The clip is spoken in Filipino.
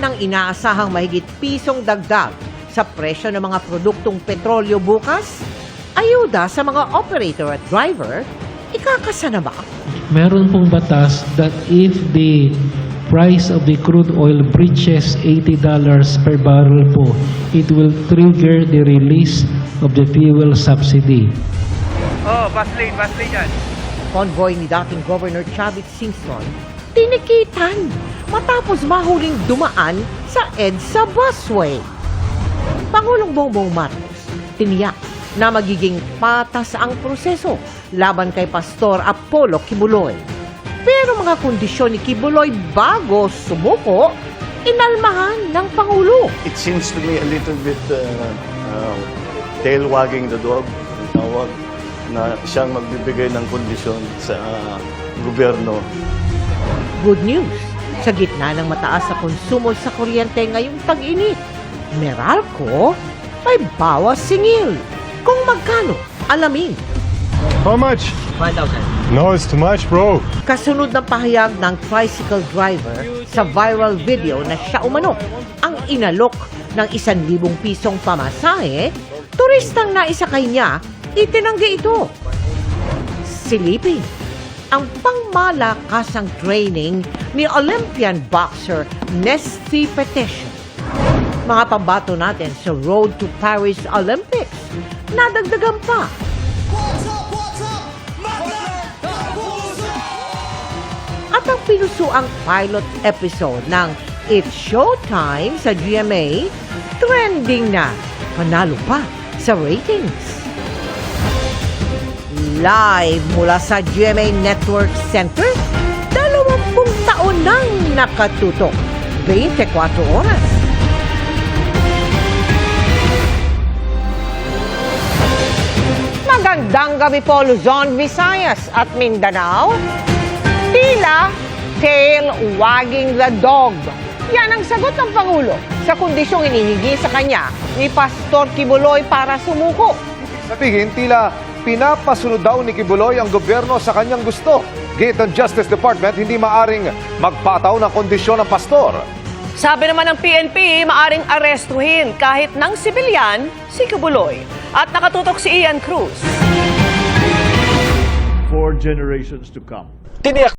ng inaasahang mahigit pisong dagdag sa presyo ng mga produktong petrolyo bukas, ayuda sa mga operator at driver, ikakasa na ba? Meron pong batas that if the price of the crude oil breaches $80 per barrel po, it will trigger the release of the fuel subsidy. Oh, fast lane yan. Convoy ni dating Governor Chavit Singson, tinikitan matapos mahuling dumaan sa EDSA busway. Pangulong Bongbong Marcos, tiniyak na magiging patas ang proseso laban kay Pastor Apollo Kibuloy. Pero mga kondisyon ni Kibuloy bago sumuko, inalmahan ng Pangulo. It seems to me a little bit tail wagging the dog, ang tawag, na siyang magbibigay ng kondisyon sa gobyerno. Good news, sa gitna ng mataas sa konsumo sa kuryente ngayong tag-init, Meralco may bawas singil. Kung magkano, alamin. How much? 5,000. No, it's too much, bro. Kasunod ng pahayag ng tricycle driver sa viral video na siya umano ang inalok ng 1,000 pisong pamasahe, turistang naisakay niya, itinanggi ito. Silipin ang pangmalakasang training ni Olympian boxer Nesty Petesio. Mga pambato natin sa Road to Paris Olympics, nadagdagan pa. At ang pinusuang pilot episode ng It's Showtime sa GMA, trending na. Panalo pa sa ratings. Live mula sa GMA Network Center, 20 taon nang nakatutok. 24 oras. Magandang gabi po, Luzon, Visayas at Mindanao. Tila tail wagging the dog. Yan ang sagot ng Pangulo sa kondisyong inihingi sa kanya ni Pastor Kibuloy para sumuko. Sabihin, tila pinapasunod daw ni Kibuloy ang gobyerno sa kanyang gusto. Gate ng Justice Department, hindi maaring magpataw ng kondisyon ng pastor. Sabi naman ng PNP, maaring arestuhin kahit ng sibilyan si Kibuloy. At nakatutok si Ian Cruz. For generations to come. Tiniyak